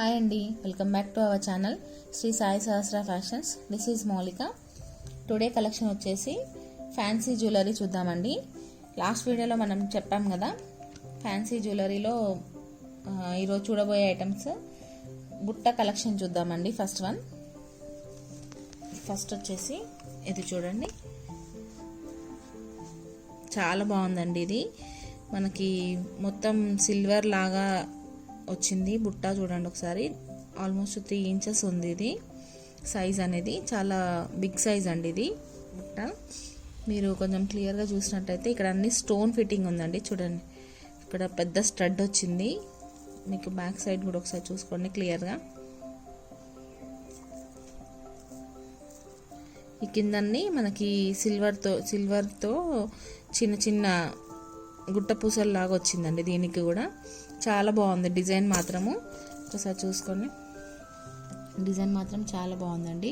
Hi అండి, welcome back to our channel Shri Sai Sahasra fashions. This is Maulika. Today collection వచ్చేసి fancy jewellery చూద్దామండి. Last వీడియోలో మనం చెప్పాం కదా, ఫ్యాన్సీ జ్యువెలరీలో ఈరోజు చూడబోయే ఐటమ్స్ బుట్ట కలెక్షన్ చూద్దామండి. ఫస్ట్ వచ్చేసి ఇది చూడండి, చాలా బాగుందండి. ఇది మనకి మొత్తం సిల్వర్ లాగా వచ్చింది బుట్ట. చూడండి ఒకసారి, ఆల్మోస్ట్ 3 ఇంచెస్ ఉంది. ఇది సైజ్ అనేది చాలా బిగ్ సైజ్ అండి. ఇది బుట్ట మీరు కొంచెం క్లియర్గా చూసినట్టయితే ఇక్కడ అన్ని స్టోన్ ఫిట్టింగ్ ఉందండి. చూడండి, ఇక్కడ పెద్ద స్టడ్ వచ్చింది. మీకు బ్యాక్ సైడ్ కూడా ఒకసారి చూసుకోండి క్లియర్గా. ఈ కిందన్నీ మనకి సిల్వర్తో చిన్న చిన్న గుట్ట పూసలు లాగా వచ్చిందండి. దీనికి కూడా చాలా బాగుంది డిజైన్ మాత్రము. ఒకసారి చూసుకోండి, డిజైన్ మాత్రం చాలా బాగుందండి.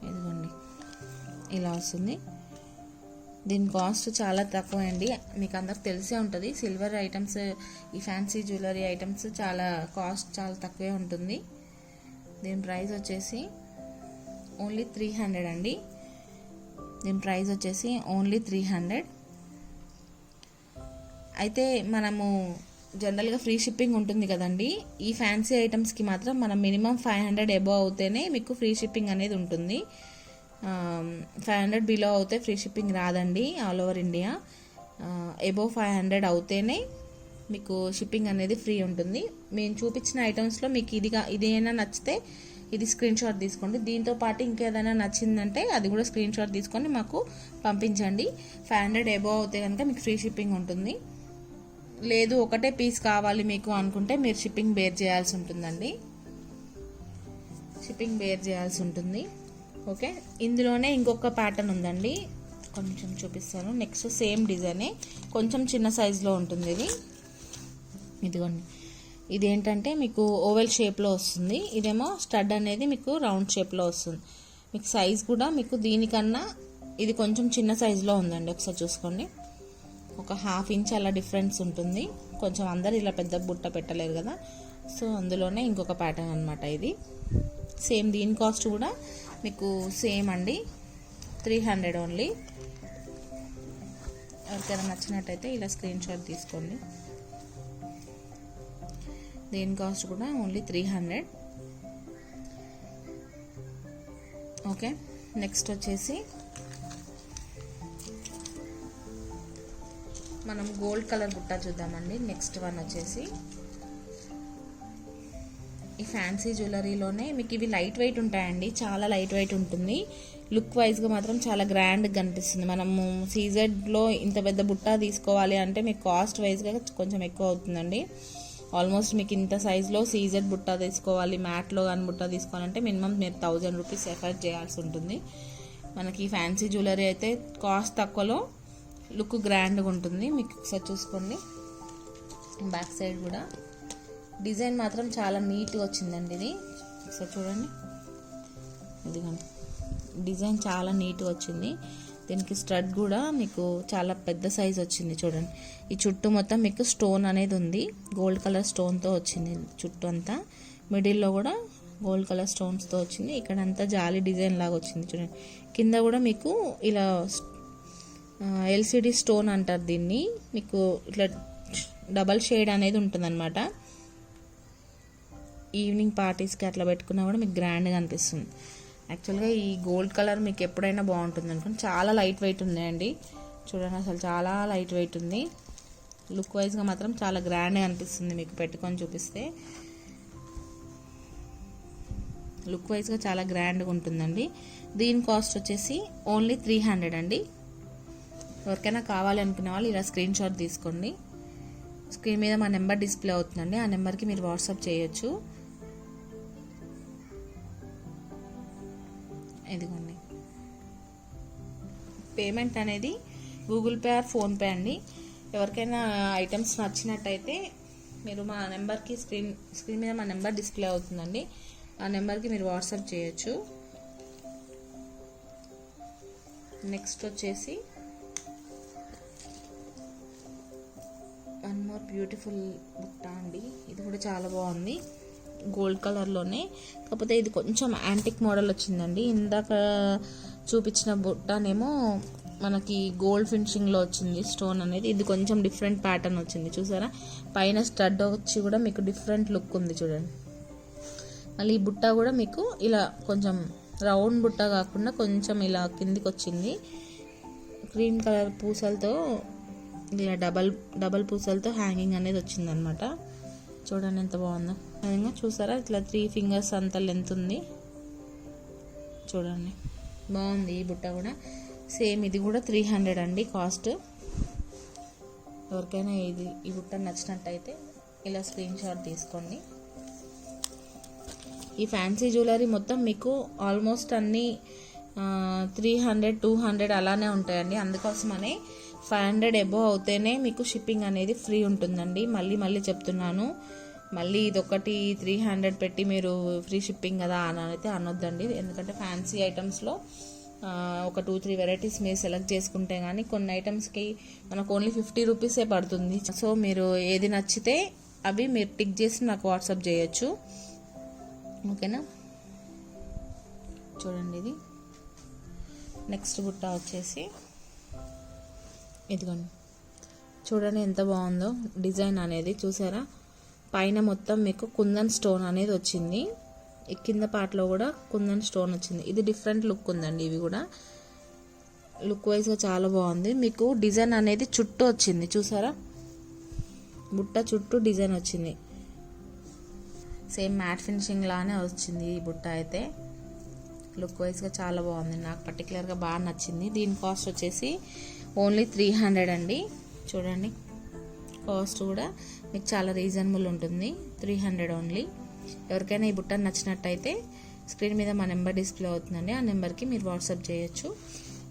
ఇదిగోండి, ఇలా వస్తుంది. దీని కాస్ట్ చాలా తక్కువ అండి. మీకు అందరికి తెలిసే ఉంటుంది, సిల్వర్ ఐటమ్స్, ఈ ఫ్యాన్సీ జ్యువెలరీ ఐటమ్స్ చాలా కాస్ట్ చాలా తక్కువే ఉంటుంది. దీని ప్రైస్ వచ్చేసి ఓన్లీ 300 అండి. దీని ప్రైస్ వచ్చేసి ఓన్లీ 300. అయితే మనము జనరల్గా ఫ్రీ షిప్పింగ్ ఉంటుంది కదండి. ఈ ఫ్యాన్సీ ఐటమ్స్కి మాత్రం మనం మినిమం 500 అబోవ్ అవుతేనే మీకు ఫ్రీ షిప్పింగ్ అనేది ఉంటుంది. 500 బిలో అవుతే ఫ్రీ షిప్పింగ్ రాదండి ఆల్ ఓవర్ ఇండియా. అబోవ్ 500 అవుతేనే మీకు షిప్పింగ్ అనేది ఫ్రీ ఉంటుంది. మేము చూపించిన ఐటమ్స్లో మీకు ఇదేనా నచ్చితే ఇది స్క్రీన్ షాట్ తీసుకోండి. దీంతో పాటు ఇంకేదైనా నచ్చిందంటే అది కూడా స్క్రీన్ షాట్ తీసుకొని మాకు పంపించండి. 500 అబోవ్ అవుతే కనుక మీకు ఫ్రీ షిప్పింగ్ ఉంటుంది. లేదు ఒకటే పీస్ కావాలి మీకు అనుకుంటే మీరు షిప్పింగ్ బేర్ చేయాల్సి ఉంటుందండి. షిప్పింగ్ బేర్ చేయాల్సి ఉంటుంది. ఓకే, ఇందులోనే ఇంకొక ప్యాటర్న్ ఉందండి, కొంచెం చూపిస్తాను. నెక్స్ట్ సేమ్ డిజైనే, కొంచెం చిన్న సైజులో ఉంటుంది ఇది. ఇదిగోండి, ఇదేంటంటే మీకు ఓవెల్ షేప్లో వస్తుంది. ఇదేమో స్టడ్ అనేది మీకు రౌండ్ షేప్లో వస్తుంది. మీకు సైజ్ కూడా మీకు దీనికన్నా ఇది కొంచెం చిన్న సైజులో ఉందండి. ఒకసారి చూసుకోండి, ఒక 1/2 ఇంచ్ అలా డిఫరెన్స్ ఉంటుంది. కొంచెం అందరు ఇలా పెద్ద బుట్ట పెట్టలేరు కదా, సో అందులోనే ఇంకొక ప్యాటర్న్ అనమాట ఇది. సేమ్ దీని కాస్ట్ కూడా మీకు సేమ్ అండి, 300 ఓన్లీ. ఎవరికైనా నచ్చినట్టయితే ఇలా స్క్రీన్ షాట్ తీసుకోండి. దీని కాస్ట్ కూడా ఓన్లీ 300. ఓకే, నెక్స్ట్ వచ్చేసి మనం గోల్డ్ కలర్ బుట్ట చూద్దామండి. నెక్స్ట్ వన్ వచ్చేసి ఈ ఫ్యాన్సీ జ్యువెలరీలోనే మీకు ఇవి లైట్ వెయిట్ ఉంటాయండి, చాలా లైట్ వెయిట్ ఉంటుంది. లుక్ వైజ్గా మాత్రం చాలా గ్రాండ్గా కనిపిస్తుంది. మనము సీజెడ్లో ఇంత పెద్ద బుట్ట తీసుకోవాలి అంటే మీకు కాస్ట్ వైజ్గా కొంచెం ఎక్కువ అవుతుందండి. ఆల్మోస్ట్ మీకు ఇంత సైజులో సీజెడ్ బుట్ట తీసుకోవాలి, మ్యాట్లో కానీ బుట్ట తీసుకోవాలంటే మినిమం మీరు 1000 రూపీస్ ఎఫర్ట్ చేయాల్సి ఉంటుంది. మనకి ఫ్యాన్సీ జ్యువెలరీ అయితే కాస్ట్ తక్కువలో లుక్ గ్రాండ్గా ఉంటుంది. మీకు ఒకసారి చూసుకోండి, బ్యాక్ సైడ్ కూడా డిజైన్ మాత్రం చాలా నీట్గా వచ్చిందండి. ఇది ఒకసారి చూడండి, ఇదిగోండి డిజైన్ చాలా నీట్గా వచ్చింది. దీనికి స్టడ్ కూడా మీకు చాలా పెద్ద సైజ్ వచ్చింది. చూడండి, ఈ చుట్టూ మొత్తం మీకు స్టోన్ అనేది ఉంది, గోల్డ్ కలర్ స్టోన్తో వచ్చింది చుట్టూ అంతా. మిడిల్లో కూడా గోల్డ్ కలర్ స్టోన్స్తో వచ్చింది. ఇక్కడ అంతా జాలీ డిజైన్ లాగా వచ్చింది. చూడండి, కింద కూడా మీకు ఇలా ఎల్సిడి స్టోన్ అంటారు దీన్ని. మీకు ఇట్లా డబల్ షేడ్ అనేది ఉంటుంది అనమాట. ఈవినింగ్ పార్టీస్కి అట్లా పెట్టుకున్నా కూడా మీకు గ్రాండ్గా అనిపిస్తుంది. యాక్చువల్గా ఈ గోల్డ్ కలర్ మీకు ఎప్పుడైనా బాగుంటుంది అనుకోండి. చాలా లైట్ వెయిట్ ఉన్నాయండి. చూడండి, అసలు చాలా లైట్ వెయిట్ ఉంది. లుక్ వైజ్గా మాత్రం చాలా గ్రాండ్గా అనిపిస్తుంది. మీకు పెట్టుకొని చూపిస్తే లుక్ వైజ్గా చాలా గ్రాండ్గా ఉంటుందండి. దీని కాస్ట్ వచ్చేసి ఓన్లీ 300 అండి. ఎవరికైనా కావాలి అనుకునే వాళ్ళు ఇలా స్క్రీన్ షాట్ తీసుకోండి. స్క్రీన్ మీద మా నెంబర్ డిస్ప్లే అవుతుందండి, ఆ నెంబర్కి మీరు వాట్సాప్ చేయొచ్చు. ఇదిగోండి, పేమెంట్ అనేది గూగుల్ పే ఆర్ ఫోన్పే అండి. ఎవరికైనా ఐటమ్స్ నచ్చినట్టయితే మీరు మా నెంబర్కి స్క్రీన్ మీద మా నెంబర్ డిస్ప్లే అవుతుందండి, ఆ నెంబర్కి మీరు వాట్సాప్ చేయొచ్చు. నెక్స్ట్ వచ్చేసి వన్ మోర్ బ్యూటిఫుల్ బుట్ట అండి. ఇది కూడా చాలా బాగుంది. గోల్డ్ కలర్లోనే, కాకపోతే ఇది కొంచెం యాంటిక్ మోడల్ వచ్చిందండి. ఇందాక చూపించిన బుట్టనేమో మనకి గోల్డ్ ఫినిషింగ్లో వచ్చింది స్టోన్ అనేది. ఇది కొంచెం డిఫరెంట్ ప్యాటర్న్ వచ్చింది చూసారా. పైన స్టడ్ వచ్చి కూడా మీకు డిఫరెంట్ లుక్ ఉంది చూడండి. మళ్ళీ ఈ బుట్ట కూడా మీకు ఇలా కొంచెం రౌండ్ బుట్ట కాకుండా కొంచెం ఇలా కిందికి వచ్చింది. గ్రీన్ కలర్ పూసలతో ఇలా డబల్ పూసలతో హ్యాంగింగ్ అనేది వచ్చిందనమాట. చూడండి ఎంత బాగుందో. విధంగా చూసారా, ఇట్లా 3 ఫింగర్స్ అంత లెంత్ ఉంది చూడండి. బాగుంది ఈ బుట్ట కూడా. సేమ్ ఇది కూడా 300 అండి కాస్ట్. ఎవరికైనా ఈ బుట్ట నచ్చినట్టయితే ఇలా స్క్రీన్ షాట్ తీసుకోండి. ఈ ఫ్యాన్సీ జ్యువెలరీ మొత్తం మీకు ఆల్మోస్ట్ అన్నీ 300, 200 అలానే ఉంటాయండి. అందుకోసమనే 500 అబోవ్ అవుతేనే మీకు షిప్పింగ్ అనేది ఫ్రీ ఉంటుందండి. మళ్ళీ చెప్తున్నాను. మళ్ళీ ఇదొకటి 300 పెట్టి మీరు ఫ్రీ షిప్పింగ్ కదా అని అయితే అనొద్దండి. ఎందుకంటే ఫ్యాన్సీ ఐటమ్స్లో ఒక 2-3 వెరైటీస్ మీరు సెలెక్ట్ చేసుకుంటే కానీ కొన్ని ఐటమ్స్కి మనకు ఓన్లీ 50 రూపీసే పడుతుంది. సో మీరు ఏది నచ్చితే అవి మీరు టిక్ చేసి నాకు వాట్సాప్ చేయొచ్చు, ఓకేనా. చూడండి ఇది నెక్స్ట్ బుట్ట వచ్చేసి ఇదిగోండి. చూడండి ఎంత బాగుందో డిజైన్ అనేది. చూసారా, పైన మొత్తం మీకు కుందన్ స్టోన్ అనేది వచ్చింది. ఈ కింద పార్ట్లో కూడా కుందన్ స్టోన్ వచ్చింది. ఇది డిఫరెంట్ లుక్ ఉందండి. ఇవి కూడా లుక్ వైజ్గా చాలా బాగుంది. మీకు డిజైన్ అనేది చుట్టూ వచ్చింది చూసారా, బుట్ట చుట్టూ డిజైన్ వచ్చింది. సేమ్ మ్యాట్ ఫినిషింగ్ లానే వచ్చింది ఈ బుట్ట అయితే. లుక్ వైజ్గా చాలా బాగుంది, నాకు పర్టికులర్గా బాగా నచ్చింది. దీని కాస్ట్ వచ్చేసి ఓన్లీ 300 అండి. చూడండి కాస్ట్ కూడా మీకు చాలా రీజనబుల్ ఉంటుంది, 300 ఓన్లీ. ఎవరికైనా ఈ బుట్ట నచ్చినట్టయితే స్క్రీన్ మీద మా నెంబర్ డిస్ప్లే అవుతుందండి, ఆ నెంబర్కి మీరు వాట్సాప్ చేయొచ్చు.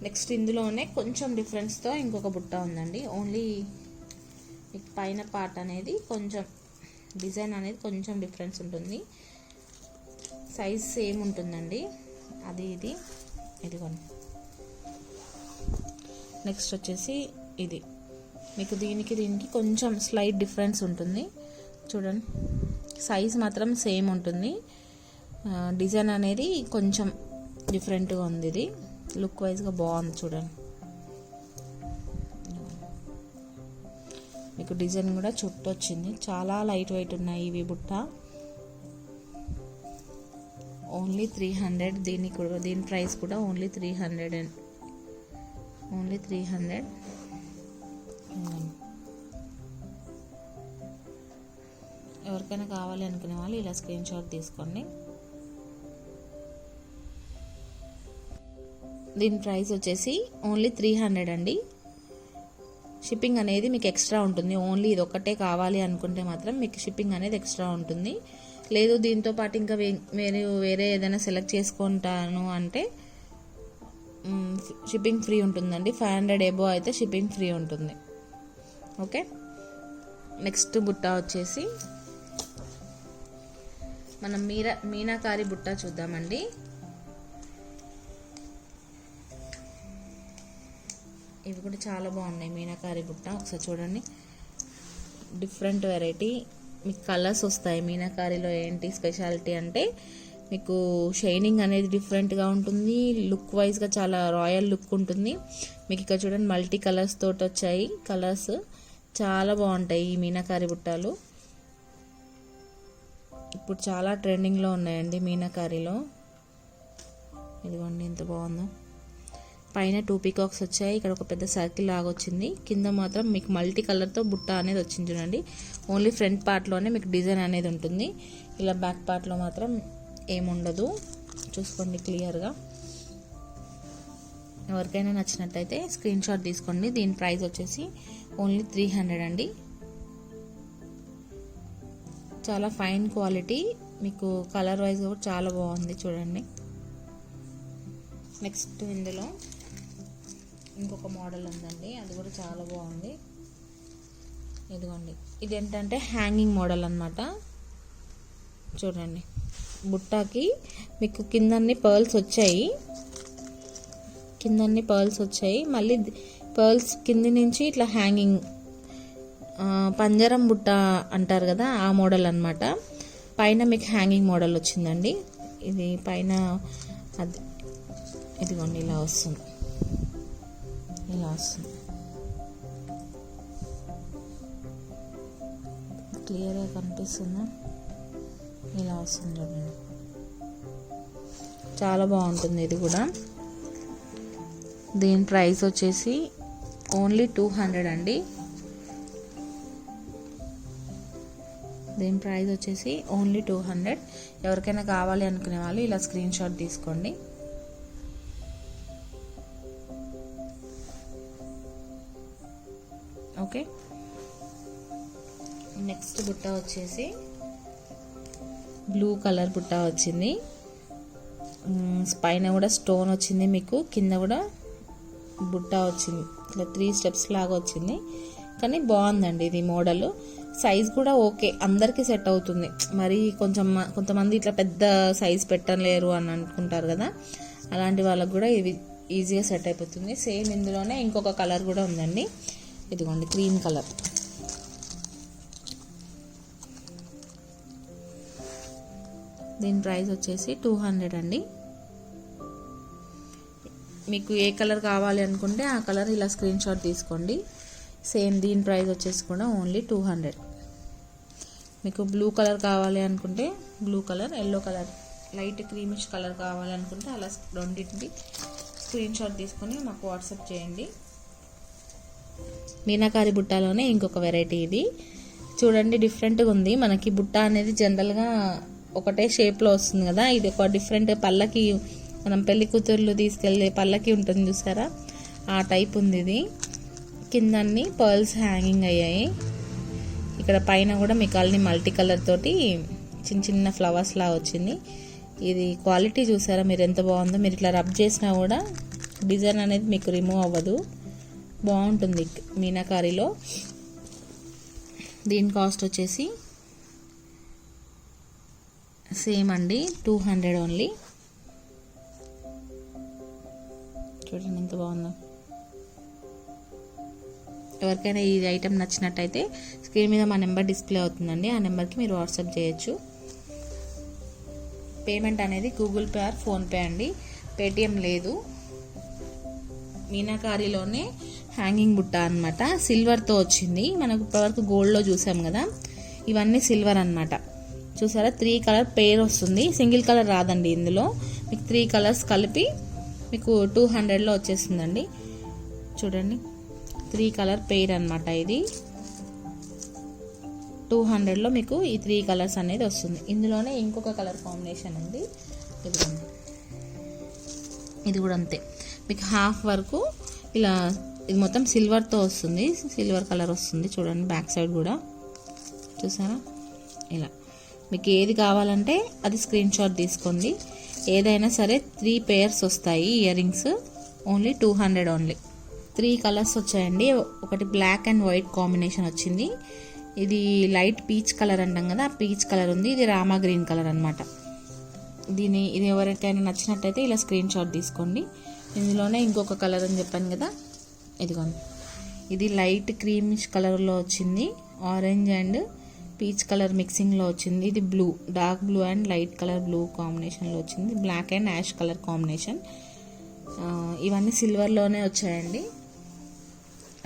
నెక్స్ట్ ఇందులోనే కొంచెం డిఫరెన్స్తో ఇంకొక బుట్ట ఉందండి. ఓన్లీ మీకు పైన పార్ట్ అనేది కొంచెం డిజైన్ అనేది కొంచెం డిఫరెన్స్ ఉంటుంది. సైజ్ సేమ్ ఉంటుందండి, అది ఇదిగోండి. నెక్స్ట్ వచ్చేసి ఇది మీకు దీనికి కొంచెం స్లైట్ డిఫరెన్స్ ఉంటుంది. చూడండి సైజ్ మాత్రం సేమ్ ఉంటుంది, డిజైన్ అనేది కొంచెం డిఫరెంట్గా ఉంది. ఇది లుక్ వైజ్గా బాగుంది చూడండి. మీకు డిజైన్ కూడా చుట్టూ వచ్చింది. చాలా లైట్ వెయిట్ ఉన్నాయి ఇవి బుట్ట. ఓన్లీ 300. దీని ప్రైస్ కూడా ఓన్లీ 300. ఓన్లీ 300. ఎవరికైనా కావాలి అనుకునే వాళ్ళు ఇలా స్క్రీన్ షాట్ తీసుకోండి. దీని ప్రైస్ వచ్చేసి ఓన్లీ 300 అండి. షిప్పింగ్ అనేది మీకు ఎక్స్ట్రా ఉంటుంది. ఓన్లీ ఇది ఒక్కటే కావాలి అనుకుంటే మాత్రం మీకు షిప్పింగ్ అనేది ఎక్స్ట్రా ఉంటుంది. లేదు దీంతో పాటు ఇంకా వేరే ఏదైనా సెలెక్ట్ చేసుకుంటాను అంటే షిప్పింగ్ ఫ్రీ ఉంటుందండి. 500 అబోవ్ అయితే షిప్పింగ్ ఫ్రీ ఉంటుంది, ఓకే. నెక్స్ట్ బుట్ట వచ్చేసి మనం మీనాకారి బుట్ట చూద్దామండి. ఇవి కూడా చాలా బాగున్నాయి మీనాకారి బుట్ట. ఒకసారి చూడండి, డిఫరెంట్ వెరైటీ. మీకు కలర్స్ వస్తాయి. మీనాకారిలో ఏంటి స్పెషాలిటీ అంటే మీకు షైనింగ్ అనేది డిఫరెంట్గా ఉంటుంది. లుక్ వైజ్గా చాలా రాయల్ లుక్ ఉంటుంది. మీకు ఇక్కడ చూడండి మల్టీ కలర్స్ తోటి వచ్చాయి. కలర్స్ చాలా బాగుంటాయి ఈ మీనాకారి బుట్టాలు. ఇప్పుడు చాలా ట్రెండింగ్లో ఉన్నాయండి మీనాకారిలో. ఇదిగోండి ఎంత బాగుందో. పైన 2 పీకాక్స్ వచ్చాయి. ఇక్కడ ఒక పెద్ద సర్కిల్ లాగా వచ్చింది. కింద మాత్రం మీకు మల్టీ కలర్తో బుట్ట అనేది వచ్చింది చూడండి. ఓన్లీ ఫ్రంట్ పార్ట్లోనే మీకు డిజైన్ అనేది ఉంటుంది. ఇలా బ్యాక్ పార్ట్లో మాత్రం ఏముండదు. చూసుకోండి క్లియర్గా. ఎవరికైనా నచ్చినట్టయితే స్క్రీన్ షాట్ తీసుకోండి. దీని ప్రైస్ వచ్చేసి ఓన్లీ 300 అండి. చాలా ఫైన్ క్వాలిటీ. మీకు కలర్ వైజ్ కూడా చాలా బాగుంది చూడండి. నెక్స్ట్ ఇందులో ఇంకొక మోడల్ ఉందండి, అది కూడా చాలా బాగుంది. ఇదిగోండి, ఇది ఏంటంటే హ్యాంగింగ్ మోడల్ అన్నమాట. చూడండి బుట్టాకి మీకు కిందన్ని పర్ల్స్ వచ్చాయి. మళ్ళీ పర్ల్స్ కింది నుంచి ఇట్లా హ్యాంగింగ్, పంజరం బుట్ట అంటారు కదా ఆ మోడల్ అన్నమాట. పైన మీకు హ్యాంగింగ్ మోడల్ వచ్చిందండి. ఇది పైన అది ఇదిగోండి ఇలా వస్తుంది, ఇలా వస్తుంది. క్లియర్గా కనిపిస్తుందా? ఇలా వస్తుంది చూడండి, చాలా బాగుంటుంది ఇది కూడా. దీని ప్రైస్ వచ్చేసి ఓన్లీ 200 అండి. దీని ప్రైస్ వచ్చేసి ఓన్లీ 200. ఎవరికైనా కావాలి అనుకునే వాళ్ళు ఇలా స్క్రీన్ షాట్ తీసుకోండి. ఓకే, నెక్స్ట్ బుట్ట వచ్చేసి బ్లూ కలర్ బుట్ట వచ్చింది. పైన కూడా స్టోన్ వచ్చింది, మీకు కింద కూడా బుట్ట వచ్చింది. ఇట్లా 3 స్టెప్స్ లాగా వచ్చింది, కానీ బాగుందండి ఇది మోడల్. సైజ్ కూడా ఓకే, అందరికీ సెట్ అవుతుంది. మరి కొంతమంది ఇట్లా పెద్ద సైజ్ పెట్టలేరు అని అనుకుంటారు కదా, అలాంటి వాళ్ళకు కూడా ఇది ఈజీగా సెట్ అయిపోతుంది. సేమ్ ఇందులోనే ఇంకొక కలర్ కూడా ఉందండి, ఇదిగోండి క్రీమ్ కలర్. దీని ప్రైస్ వచ్చేసి 200 అండి. మీకు ఏ కలర్ కావాలి అనుకుంటే ఆ కలర్ ఇలా స్క్రీన్ షాట్ తీసుకోండి. సేమ్ దీని ప్రైస్ వచ్చేసి కూడా ఓన్లీ 200. మీకు బ్లూ కలర్ కావాలి అనుకుంటే blue colour, yellow colour, light creamish colour కావాలి అనుకుంటే అలా రెండింటిని స్క్రీన్ షాట్ తీసుకొని మాకు వాట్సాప్ చేయండి. మీనాకారి బుట్టలోనే ఇంకొక వెరైటీ ఇది చూడండి, డిఫరెంట్గా ఉంది. మనకి బుట్ట అనేది జనరల్గా ఒకటే షేప్లో వస్తుంది కదా, ఇది ఒక డిఫరెంట్ పళ్ళకి, మనం పెళ్లి కూతుర్లు తీసుకెళ్ళే పళ్ళకి ఉంటుంది చూసారా, ఆ టైప్ ఉంది ఇది. కింద అన్ని పర్ల్స్ హ్యాంగింగ్ అయ్యాయి. ఇక్కడ పైన కూడా మీకు అన్ని మల్టీ కలర్ తోటి చిన్న చిన్న ఫ్లవర్స్ లా వచ్చింది. ఇది క్వాలిటీ చూసారా మీరు ఎంత బాగుందో. మీరు ఇట్లా రబ్ చేసినా కూడా డిజైన్ అనేది మీకు రిమూవ్ అవ్వదు, బాగుంటుంది మీనాకారిలో. దీని కాస్ట్ వచ్చేసి సేమ్ అండి, 200 ఓన్లీ. చూడండి ఎంత బాగుందో. ఎవరికైనా ఈ ఐటెం నచ్చినట్టయితే స్క్రీన్ మీద మా నెంబర్ డిస్ప్లే అవుతుందండి, ఆ నెంబర్కి మీరు వాట్సాప్ చేయొచ్చు. పేమెంట్ అనేది గూగుల్ పే ఆర్ ఫోన్పే అండి, పేటిఎం లేదు. మీనాకారిలోనే హ్యాంగింగ్ బుట్ట అనమాట, సిల్వర్తో వచ్చింది. మనకు ఇప్పటివరకు గోల్డ్లో చూసాం కదా, ఇవన్నీ సిల్వర్ అనమాట. చూసారా 3 కలర్ పేర్ వస్తుంది, సింగిల్ కలర్ రాదండి ఇందులో. మీకు 3 కలర్స్ కలిపి మీకు 200లో వచ్చేస్తుందండి. చూడండి 3 కలర్ పేర్ అనమాట ఇది. 200లో మీకు ఈ 3 కలర్స్ అనేది వస్తుంది. ఇందులోనే ఇంకొక కలర్ కాంబినేషన్ ఉంది, ఇది కూడా అంతే. మీకు హాఫ్ వరకు ఇలా ఇది మొత్తం సిల్వర్తో వస్తుంది, సిల్వర్ కలర్ వస్తుంది. చూడండి బ్యాక్ సైడ్ కూడా చూసారా. ఇలా మీకు ఏది కావాలంటే అది స్క్రీన్ షాట్ తీసుకోండి. ఏదైనా సరే 3 పేర్స్ వస్తాయి ear rings, only 200 only. 3 colours వచ్చాయండి. ఒకటి బ్లాక్ అండ్ వైట్ కాంబినేషన్ వచ్చింది, ఇది లైట్ పీచ్ కలర్ అంటాం కదా, ఆ పీచ్ కలర్ ఉంది. ఇది రామా గ్రీన్ కలర్ అనమాట. ఇది ఎవరికైనా నచ్చినట్టయితే ఇలా స్క్రీన్ షాట్ తీసుకోండి. ఇందులోనే ఇంకొక కలర్ అని చెప్పాను కదా, ఇదిగోండి. ఇది లైట్ క్రీమిష్ కలర్లో వచ్చింది, ఆరెంజ్ అండ్ పీచ్ కలర్ మిక్సింగ్లో వచ్చింది. ఇది blue, dark blue and light colour blue కాంబినేషన్లో వచ్చింది. Black and ash colour combination. ఇవన్నీ సిల్వర్లోనే వచ్చాయండి.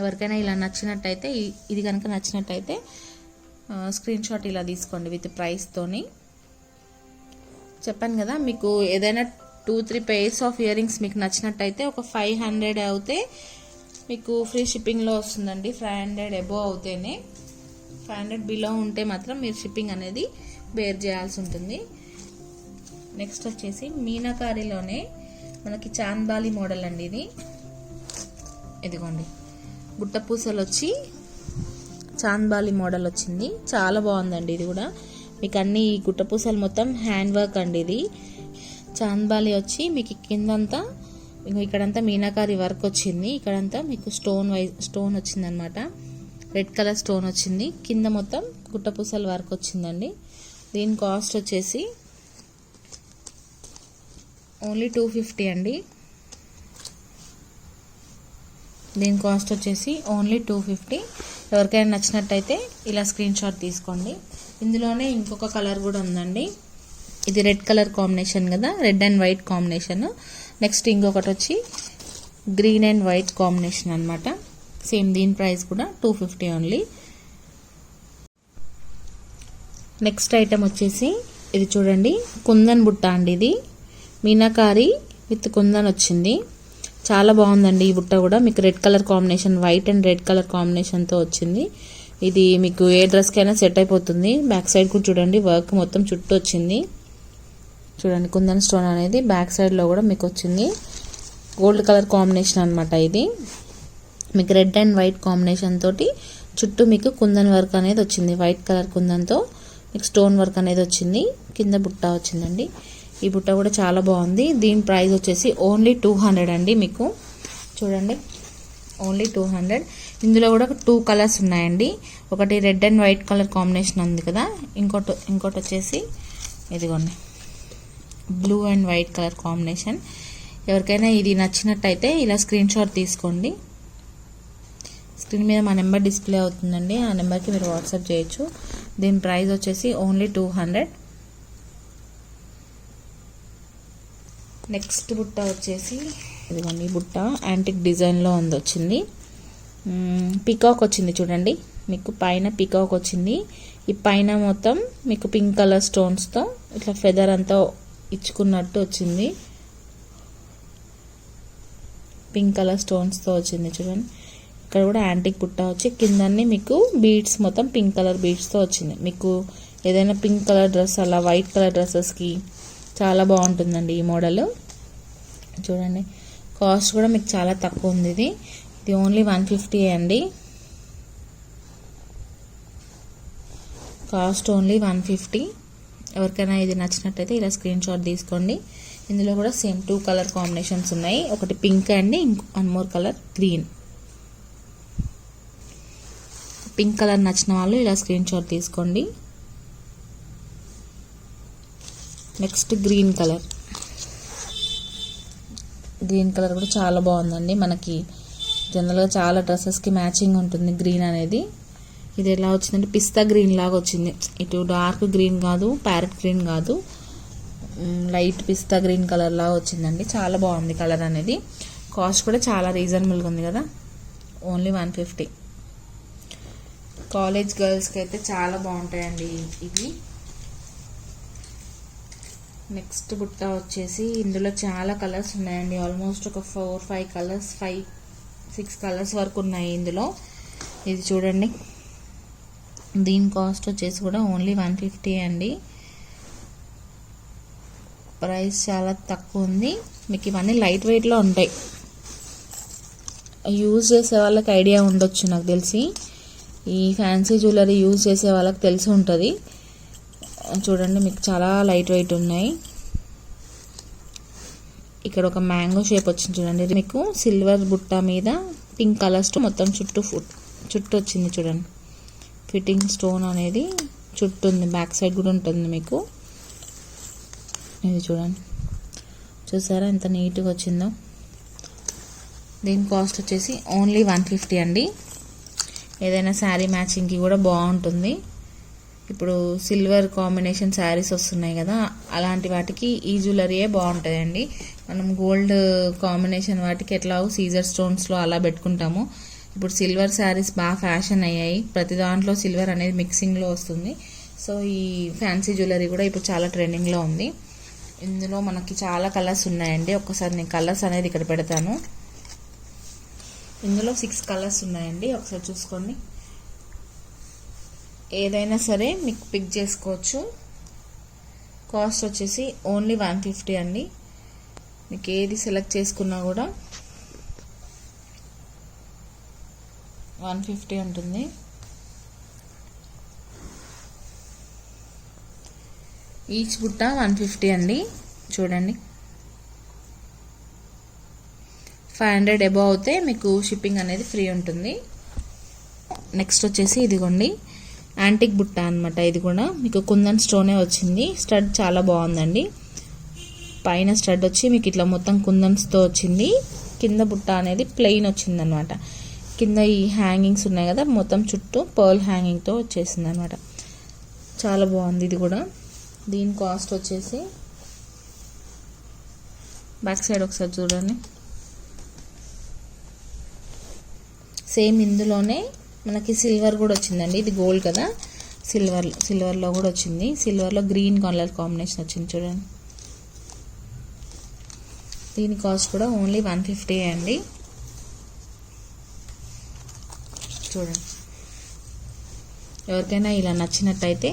ఎవరికైనా ఇలా నచ్చినట్టయితే, ఇది కనుక నచ్చినట్టయితే స్క్రీన్ షాట్ ఇలా తీసుకోండి విత్ ప్రైస్తోని. చెప్పాను కదా, మీకు ఏదైనా 2-3 పేర్స్ ఆఫ్ ఇయర్ రింగ్స్ మీకు నచ్చినట్టయితే ఒక 500 అవుతే మీకు ఫ్రీ షిప్పింగ్లో వస్తుందండి. 500 అబోవ్ అవుతేనే, 500 బిలో ఉంటే మాత్రం మీరు షిప్పింగ్ అనేది బేర్ చేయాల్సి ఉంటుంది. నెక్స్ట్ వచ్చేసి మీనాకారిలోనే మనకి చాంద్బాలి మోడల్ అండి ఇది. ఇదిగోండి బుట్ట పూసలు వచ్చి చాంద్బాలి మోడల్ వచ్చింది, చాలా బాగుందండి. ఇది కూడా మీకు అన్ని గుట్ట పూసలు మొత్తం హ్యాండ్ వర్క్ అండి. ఇది చాంద్బాలి వచ్చి మీకు కిందంతా, ఇక్కడంతా మీనాకారి వర్క్ వచ్చింది. ఇక్కడంతా మీకు స్టోన్ వచ్చిందనమాట, రెడ్ కలర్ స్టోన్ వచ్చింది. కింద మొత్తం గుట్ట పూసల వర్క్ వచ్చిందండి. దీని కాస్ట్ వచ్చేసి ఓన్లీ 250 అండి. దీని కాస్ట్ వచ్చేసి ఓన్లీ 250. ఎవరికైనా నచ్చినట్టయితే ఇలా స్క్రీన్ షాట్ తీసుకోండి. ఇందులోనే ఇంకొక కలర్ కూడా ఉందండి. ఇది రెడ్ కలర్ కాంబినేషన్ కదా, red and white combination. Next ఇంకొకటి వచ్చి గ్రీన్ అండ్ వైట్ కాంబినేషన్ అనమాట. సేమ్ దీని ప్రైస్ కూడా 250 ఓన్లీ. నెక్స్ట్ ఐటమ్ వచ్చేసి ఇది చూడండి, కుందన్ బుట్ట అండి. ఇది మీనాకారి విత్ కుందన్ వచ్చింది. చాలా బాగుందండి ఈ బుట్ట కూడా. మీకు red colour combination, white and red colour కాంబినేషన్తో వచ్చింది. ఇది మీకు ఏ డ్రెస్కైనా సెట్ అయిపోతుంది. బ్యాక్ సైడ్ కూడా చూడండి, వర్క్ మొత్తం చుట్టూ వచ్చింది. చూడండి కుందన్ స్టోన్ అనేది బ్యాక్ సైడ్లో కూడా మీకు వచ్చింది. గోల్డ్ కలర్ కాంబినేషన్ అనమాట. ఇది మీకు రెడ్ అండ్ వైట్ కాంబినేషన్ తోటి చుట్టూ మీకు కుందన్ వర్క్ అనేది వచ్చింది. వైట్ కలర్ కుందన్తో మీకు స్టోన్ వర్క్ అనేది వచ్చింది. కింద బుట్ట వచ్చిందండి. ఈ బుట్ట కూడా చాలా బాగుంది. దీని ప్రైస్ వచ్చేసి ఓన్లీ 200 అండి. మీకు చూడండి ఓన్లీ 200. ఇందులో కూడా 2 కలర్స్ ఉన్నాయండి. ఒకటి red and white colour combination ఉంది కదా, ఇంకోటి వచ్చేసి ఇదిగోండి blue and white colour combination. ఎవరికైనా ఇది నచ్చినట్టయితే ఇలా స్క్రీన్ షాట్ తీసుకోండి. స్క్రీన్ మీద మా నెంబర్ డిస్ప్లే అవుతుందండి, ఆ నెంబర్కి మీరు వాట్సాప్ చేయొచ్చు. దీని ప్రైస్ వచ్చేసి ఓన్లీ 200. నెక్స్ట్ బుట్ట వచ్చేసి ఇదిగోండి, ఈ బుట్ట యాంటిక్ డిజైన్లో వచ్చింది. పికాక్ వచ్చింది చూడండి, మీకు పైన పికాక్ వచ్చింది. ఈ పైన మొత్తం మీకు పింక్ కలర్ స్టోన్స్తో ఇట్లా ఫెదర్ అంతా ఇచ్చుకున్నట్టు వచ్చింది. పింక్ కలర్ స్టోన్స్తో వచ్చింది చూడండి. ఇక్కడ కూడా యాంటిక్ బుట్ట వచ్చి కిందన్నీ మీకు బీడ్స్ మొత్తం పింక్ కలర్ బీడ్స్తో వచ్చింది. మీకు ఏదైనా పింక్ కలర్ డ్రెస్ అలా వైట్ కలర్ డ్రెస్సెస్కి చాలా బాగుంటుందండి ఈ మోడల్. చూడండి కాస్ట్ కూడా మీకు చాలా తక్కువ ఉంది. ఇది ఓన్లీ 150 అండి. Cost only 150. ఎవరికైనా ఇది నచ్చినట్టయితే ఇలా స్క్రీన్ షాట్ తీసుకోండి. ఇందులో కూడా సేమ్ 2 కలర్ కాంబినేషన్స్ ఉన్నాయి. ఒకటి పింక్ అండి, one more colour green. Pink colour నచ్చిన వాళ్ళు ఇలా స్క్రీన్ షాట్ తీసుకోండి. నెక్స్ట్ గ్రీన్ కలర్ కూడా చాలా బాగుందండి. మనకి జనరల్గా చాలా డ్రెస్సెస్కి మ్యాచింగ్ ఉంటుంది గ్రీన్ అనేది. ఇది ఎలా వచ్చిందంటే పిస్తా గ్రీన్ లాగా వచ్చింది. ఇటు డార్క్ గ్రీన్ కాదు, ప్యారెట్ గ్రీన్ కాదు, లైట్ పిస్తా గ్రీన్ కలర్ లాగా వచ్చిందండి. చాలా బాగుంది కలర్ అనేది. కాస్ట్ కూడా చాలా రీజనబుల్గా ఉంది కదా, ఓన్లీ 150. కాలేజ్ గర్ల్స్కి అయితే చాలా బాగుంటాయండి ఇవి. నెక్స్ట్ బుట్ట వచ్చేసి ఇందులో చాలా కలర్స్ ఉన్నాయండి. ఆల్మోస్ట్ ఒక 4-5 కలర్స్, 5-6 కలర్స్ వరకు ఉన్నాయి ఇందులో. ఇది చూడండి, దీని కాస్ట్ వచ్చేసి కూడా ఓన్లీ 150 అండి. ప్రైస్ చాలా తక్కువ ఉంది. మీకు ఇవన్నీ లైట్ వెయిట్లో ఉంటాయి. యూజ్ చేసే వాళ్ళకి ఐడియా ఉండొచ్చు, నాకు తెలిసి ఈ ఫ్యాన్సీ జ్యువెలరీ యూజ్ చేసే వాళ్ళకి తెలిసి ఉంటుంది. చూడండి మీకు చాలా లైట్ వెయిట్ ఉన్నాయి. ఇక్కడ ఒక మ్యాంగో షేప్ వచ్చింది చూడండి. మీకు సిల్వర్ బుట్ట మీద పింక్ కలర్స్ మొత్తం చుట్టూ వచ్చింది చూడండి. ఫిట్టింగ్ స్టోన్ అనేది చుట్టూ ఉంది, బ్యాక్ సైడ్ కూడా ఉంటుంది మీకు. ఇది చూడండి, చూసారా ఎంత నీట్గా వచ్చిందో. దీని కాస్ట్ వచ్చేసి ఓన్లీ 150 అండి. ఏదైనా శారీ మ్యాచింగ్కి కూడా బాగుంటుంది. ఇప్పుడు సిల్వర్ కాంబినేషన్ శారీస్ వస్తున్నాయి కదా, అలాంటి వాటికి ఈ జ్యువెలరీయే బాగుంటుందండి. మనం గోల్డ్ కాంబినేషన్ వాటికి ఎట్లా సీజర్ స్టోన్స్లో అలా పెట్టుకుంటాము. ఇప్పుడు సిల్వర్ శారీస్ బాగా ఫ్యాషన్ అయ్యాయి. ప్రతి దాంట్లో సిల్వర్ అనేది మిక్సింగ్లో వస్తుంది. సో ఈ ఫ్యాన్సీ జ్యువెలరీ కూడా ఇప్పుడు చాలా ట్రెండింగ్లో ఉంది. ఇందులో మనకి చాలా కలర్స్ ఉన్నాయండి. ఒక్కసారి నేను కలర్స్ అనేది ఇక్కడ పెడతాను. ఇందులో 6 కలర్స్ ఉన్నాయండి, ఒకసారి చూసుకోండి. ఏదైనా సరే మీకు పిక్ చేసుకోవచ్చు. కాస్ట్ వచ్చేసి ఓన్లీ 150 అండి. మీకు ఏది సెలెక్ట్ చేసుకున్నా కూడా 150 ఉంటుంది. ఈచ్ బుట్ట 150 అండి. చూడండి 500 అబౌవ్ అయితే మీకు షిప్పింగ్ అనేది ఫ్రీ ఉంటుంది. నెక్స్ట్ వచ్చేసి ఇదిగోండి యాంటిక్ బుట్ట అనమాట. ఇది కూడా మీకు కుందన్ స్టోనే వచ్చింది. స్టడ్ చాలా బాగుందండి. పైన స్టడ్ వచ్చి మీకు ఇట్లా మొత్తం కుందన్స్తో వచ్చింది. కింద బుట్ట అనేది ప్లెయిన్ వచ్చింది అనమాట. కింద ఈ హ్యాంగింగ్స్ ఉన్నాయి కదా, మొత్తం చుట్టూ పర్ల్ హ్యాంగింగ్తో వచ్చేసింది అనమాట. చాలా బాగుంది ఇది కూడా. దీని కాస్ట్ వచ్చేసి బ్యాక్ సైడ్ ఒకసారి చూడండి. సేమ్ ఇందులోనే మనకి సిల్వర్ కూడా వచ్చిందండి. ఇది గోల్డ్ కదా, సిల్వర్లో కూడా వచ్చింది. సిల్వర్లో గ్రీన్ కలర్ కాంబినేషన్ వచ్చింది చూడండి. దీని కాస్ట్ కూడా ఓన్లీ 150 అండి. చూడండి, ఎవరికైనా ఇలా నచ్చినట్టయితే,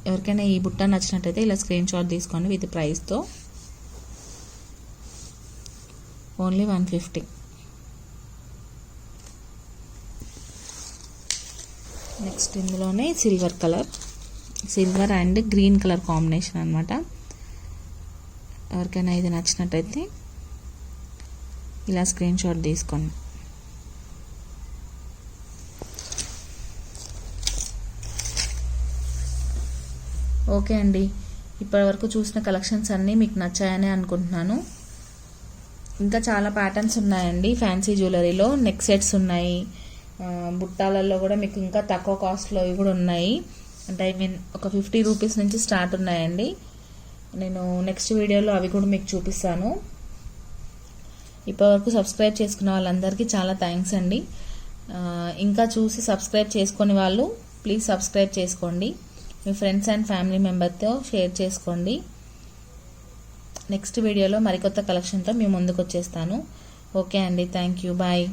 ఎవరికైనా ఈ బుట్ట నచ్చినట్టయితే ఇలా స్క్రీన్ షాట్ తీసుకోండి విత్ ప్రైస్తో. ఓన్లీ 150. నెక్స్ట్ ఇందులోనే silver and green colour combination అనమాట. ఎవరికైనా ఇది నచ్చినట్టయితే ఇలా స్క్రీన్ షాట్ తీసుకోండి. ఓకే అండి, ఇప్పటివరకు చూసిన కలెక్షన్స్ అన్నీ మీకు నచ్చాయని అనుకుంటున్నాను. ఇంకా చాలా ప్యాటర్న్స్ ఉన్నాయండి ఫ్యాన్సీ జ్యువెలరీలో. నెక్ సెట్స్ ఉన్నాయి, బుట్టాలలో కూడా మీకు ఇంకా తక్కువ కాస్ట్లో కూడా ఉన్నాయి. అంటే ఒక 50 రూపీస్ నుంచి స్టార్ట్ ఉన్నాయండి. నేను నెక్స్ట్ వీడియోలో అవి కూడా మీకు చూపిస్తాను. ఇప్పటివరకు సబ్స్క్రైబ్ చేసుకున్న వాళ్ళందరికీ చాలా థ్యాంక్స్ అండి. ఇంకా చూసి సబ్స్క్రైబ్ చేసుకునే వాళ్ళు ప్లీజ్ సబ్స్క్రైబ్ చేసుకోండి. మీ ఫ్రెండ్స్ అండ్ ఫ్యామిలీ మెంబర్తో షేర్ చేసుకోండి. నెక్స్ట్ వీడియోలో మరికొత్త కలెక్షన్తో మీ ముందుకు వచ్చేస్తాను. ఓకే అండి, థ్యాంక్ యూ, బాయ్.